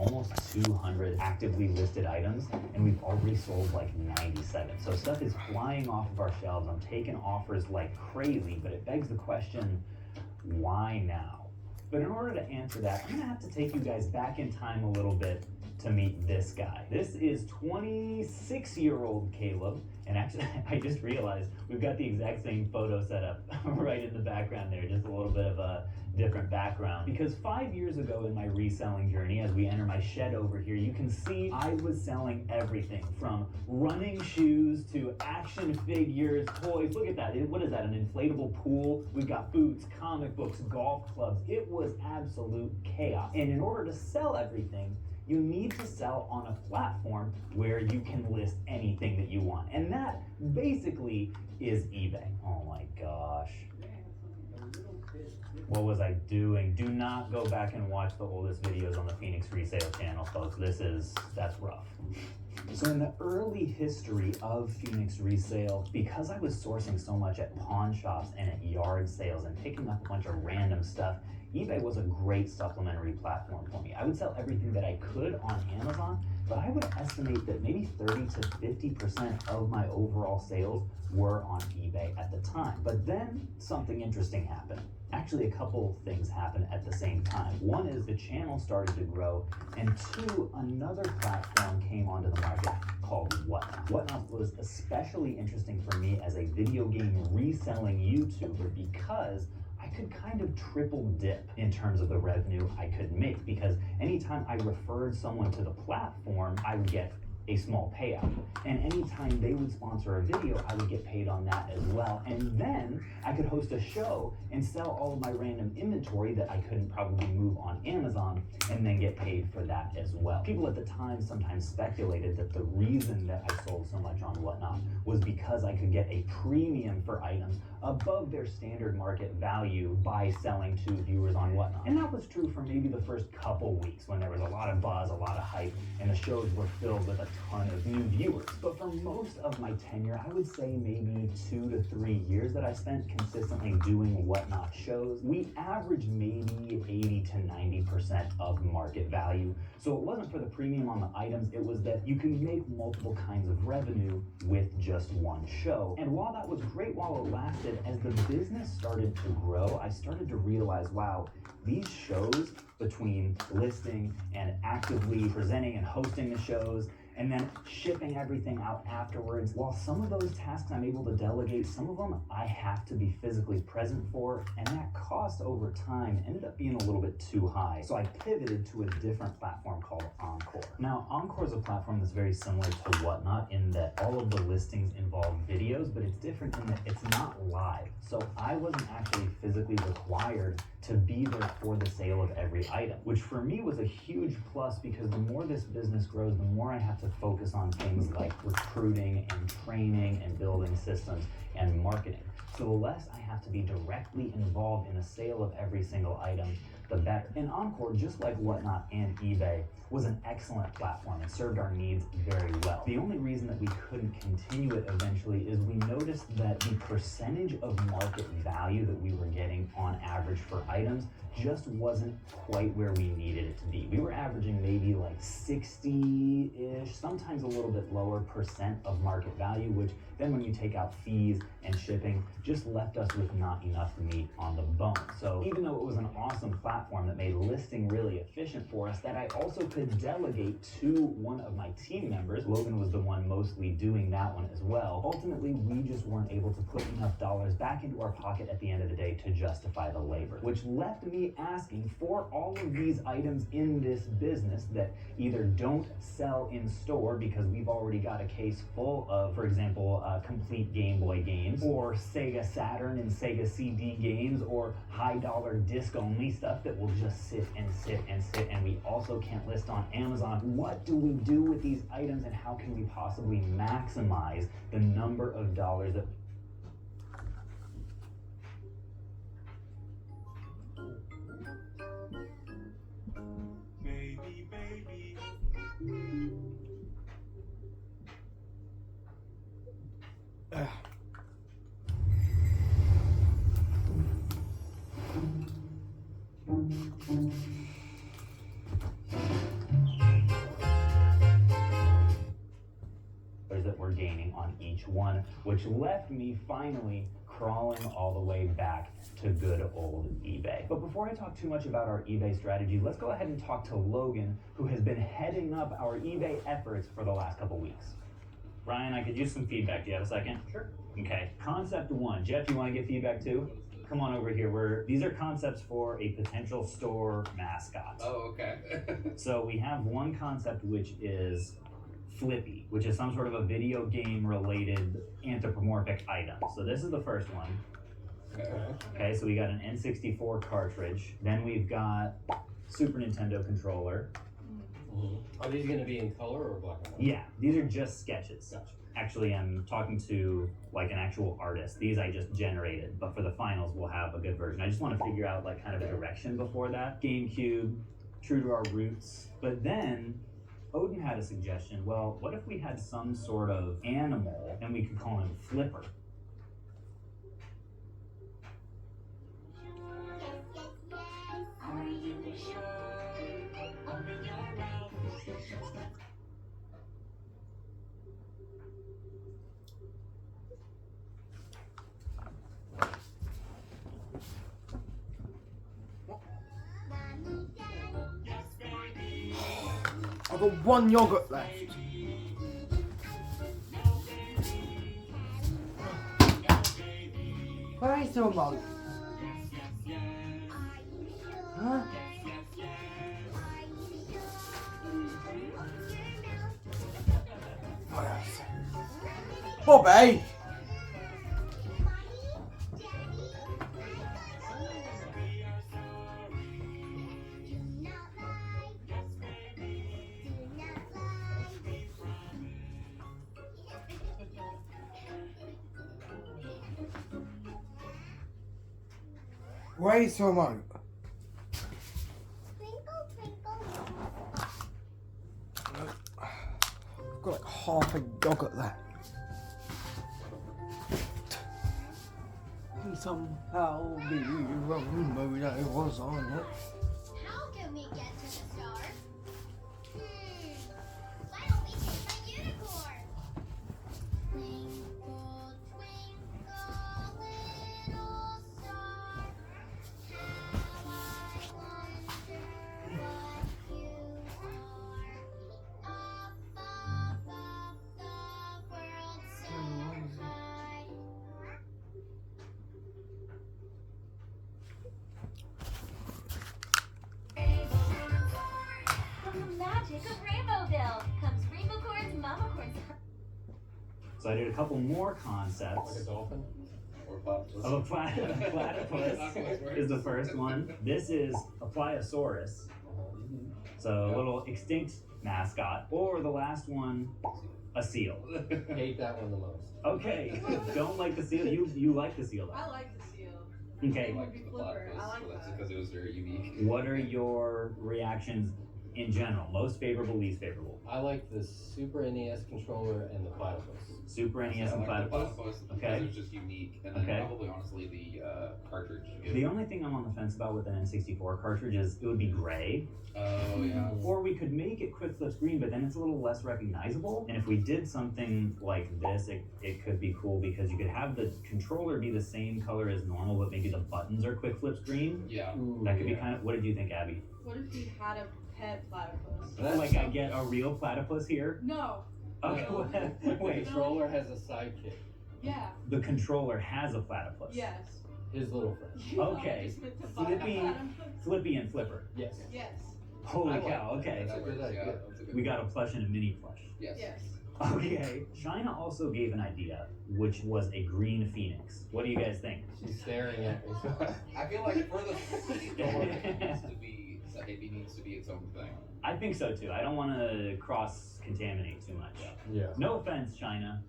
almost 200 actively listed items, and we've already sold like 97. So stuff is flying off of our shelves. I'm taking offers like crazy, but it begs the question, why now? But in order to answer that, I'm gonna have to take you guys back in time a little bit to meet this guy. This is 26-year-old Caleb, and actually I just realized we've got the exact same photo set up right in the background there, just a little bit of a different background. Because 5 years ago in my reselling journey, as we enter my shed over here, you can see I was selling everything from running shoes to action figures, toys. Look at that, what is that, an inflatable pool? We've got boots, comic books, golf clubs. It was absolute chaos. And in order to sell everything, you need to sell on a platform where you can list anything that you want. And that basically is eBay. Oh my gosh. What was I doing? Do not go back and watch the oldest videos on the Phoenix Resale channel, folks. That's rough. So in the early history of Phoenix Resale, because I was sourcing so much at pawn shops and at yard sales and picking up a bunch of random stuff, eBay was a great supplementary platform for me. I would sell everything that I could on Amazon, but I would estimate that maybe 30 to 50% of my overall sales were on eBay at the time. But then something interesting happened. Actually, a couple things happened at the same time. One is the channel started to grow, and two, another platform came onto the market called Whatnot. Whatnot was especially interesting for me as a video game reselling YouTuber because I could kind of triple dip in terms of the revenue I could make, because anytime I referred someone to the platform, I would get a small payout. And anytime they would sponsor a video, I would get paid on that as well. And then I could host a show and sell all of my random inventory that I couldn't probably move on Amazon and then get paid for that as well. People at the time sometimes speculated that the reason that I sold so much on Whatnot was because I could get a premium for items above their standard market value by selling to viewers on Whatnot. And that was true for maybe the first couple weeks when there was a lot of buzz, a lot of hype, and the shows were filled with a ton of new viewers. But for most of my tenure, I would say maybe 2 to 3 years that I spent consistently doing Whatnot shows, we averaged maybe 80 to 90% of market value. So it wasn't for the premium on the items, it was that you can make multiple kinds of revenue with just one show. And while that was great while it lasted, as the business started to grow, I started to realize, wow, these shows, between listing and actively presenting and hosting the shows, and then shipping everything out afterwards, while some of those tasks I'm able to delegate, some of them I have to be physically present for, and that cost over time ended up being a little bit too high. So I pivoted to a different platform called Encore. Now, Encore is a platform that's very similar to Whatnot in that all of the listings involve videos, but it's different in that it's not live. So I wasn't actually physically required to be there for the sale of every item, which for me was a huge plus, because the more this business grows, the more I have to focus on things like recruiting and training and building systems and marketing. So the less I have to be directly involved in the sale of every single item, the better. And Encore, just like Whatnot and eBay, was an excellent platform and served our needs very well. The only reason that we couldn't continue it eventually is we noticed that the percentage of market value that we were getting on average for items just wasn't quite where we needed it to be. We were averaging maybe like 60-ish, sometimes a little bit lower percent of market value, which then when you take out fees and shipping, just left us with not enough meat on the bone. So even though it was an awesome platform that made listing really efficient for us, that I also could delegate to one of my team members, Logan was the one mostly doing that one as well, ultimately we just weren't able to put enough dollars back into our pocket at the end of the day to justify the labor, which left me asking for all of these items in this business that either don't sell in store because we've already got a case full of, for example, complete Game Boy games, or Sega Saturn and Sega CD games, or high dollar disc only stuff that will just sit and sit and sit, and we also can't list on Amazon. What do we do with these items, and how can we possibly maximize the number of dollars that we're gaining on each one, which left me finally crawling all the way back to good old eBay. But before I talk too much about our eBay strategy, let's go ahead and talk to Logan, who has been heading up our eBay efforts for the last couple weeks. Ryan, I could use some feedback. Do you have a second? Sure. Okay, concept one. Jeff, you want to give feedback too? Come on over here. These are concepts for a potential store mascot. Oh, okay. So we have one concept, which is Flippy, which is some sort of a video game related anthropomorphic item. So this is the first one. Okay, so we got an N64 cartridge. Then we've got Super Nintendo controller. Are these going to be in color or black and white? Yeah, these are just sketches. Gotcha. Actually, I'm talking to like an actual artist. These I just generated, but for the finals, we'll have a good version. I just want to figure out like kind of a direction before that. GameCube, true to our roots. But then Odin had a suggestion. Well, what if we had some sort of animal and we could call him Flipper? I've got one yogurt left. Where is the remote? Huh? Oh, yes. Bobby! Where's the remote? I've got like half a yogurt left. Somehow the remote I was on it. How can we get to the star? Why don't we take a unicorn? Twinkle, twinkle, little star. How I wonder what you are. Up above the world so high. From the magic of Rainbowville comes Rainbow Corn's Mama Corn's. So I did a couple more Like a concepts. dolphin? Or platypus. Of a platypus is the first one. This is a pliosaurus, so a little extinct mascot. Or the last one, a seal. Hate that one the most. Okay, don't like the seal. You like the seal I though. like the seal. Okay, I liked the Flipper. platypus, I like but that's that. because it was very unique. what are your reactions in general? Most favorable, least favorable? I like the Super NES controller and the platypus. Super NES and I like the platypus? platypus Okay. because it was just unique, and then Okay. probably honestly the cartridge. The only thing I'm on the fence about with an N64 cartridge is it would be gray. Oh yeah. Or we could make it quick flip screen, but then it's a little less recognizable. And if we did something like this, it could be cool because you could have the controller be the same color as normal, but maybe the buttons are quick flip screen. Yeah. Ooh, That could be yeah. kind of, what did you think, Abby? What if he had a pet platypus? That's Like I get a real platypus here? No. Okay, No. The wait, controller has a sidekick. Yeah. the controller has a platypus. Yes. His little friend. You know, I Okay. just meant to buy a Flippy, platypus. Flippy and Flipper. Yes. Yes. Holy I like cow, that. okay. That's That a good works, idea. yeah, that's a good We one. got a plush and a mini plush. Yes. Yes. Okay. China also gave an idea, which was a green phoenix. What do you guys think? She's staring at me. I feel like for the store, it needs to be its own thing. I think so too. I don't want to cross contaminate too much. Yeah. No offense, China.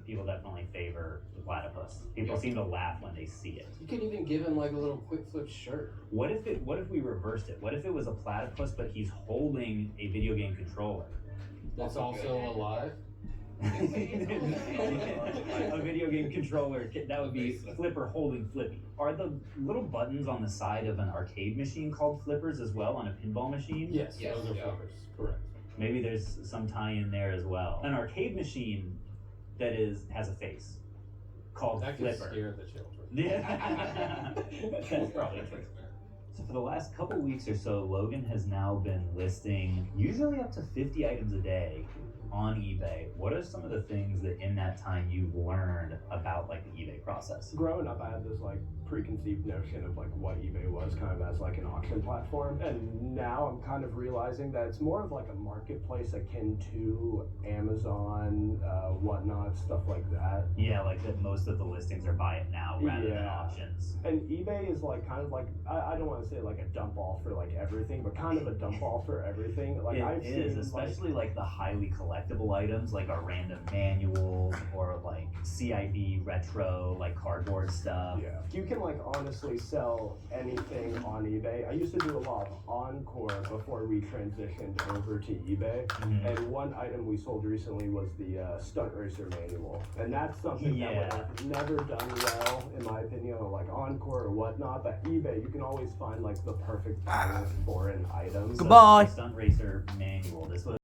People definitely favor the platypus. People Yeah. seem to laugh when they see it. You could even give him like a little quick flip shirt. What if we reversed it? What if it was a platypus but he's holding a video game controller? That's Also also good. alive. A video game controller, that would be Flipper holding Flippy. Are the little buttons on the side of an arcade machine called flippers as well on a pinball machine? Yes, Yes, those are yeah. flippers. Correct. Maybe there's some tie in there as well. An arcade machine that has a face called That could Flipper. scare the children. Yeah, that's probably true. So for the last couple weeks or so, Logan has now been listing usually up to 50 items a day on eBay. What are some of the things that in that time you've learned about like the eBay process? Growing up, I had this like preconceived notion of like what eBay was kind of as like an auction platform, and now I'm kind of realizing that it's more of like a marketplace akin to Amazon, whatnot, stuff like that. Yeah, like that most of the listings are buy it now rather than Yeah. auctions. And eBay is like kind of like I don't want to say like a dump all for like everything, but kind of a dump all for everything. Like I've It is, seen especially like the highly collectible items like our random manuals or like CIB retro like cardboard stuff. yeah, you can like honestly sell anything on eBay. I used to do a lot of Encore before we transitioned over to eBay. Mhm. And one item we sold recently was the stunt racer manual, and that's something that would have never done well, in my opinion, on like Encore or whatnot. But eBay, you can always find like the perfect balance for an item. So Goodbye. the Stunt Racer manual. This was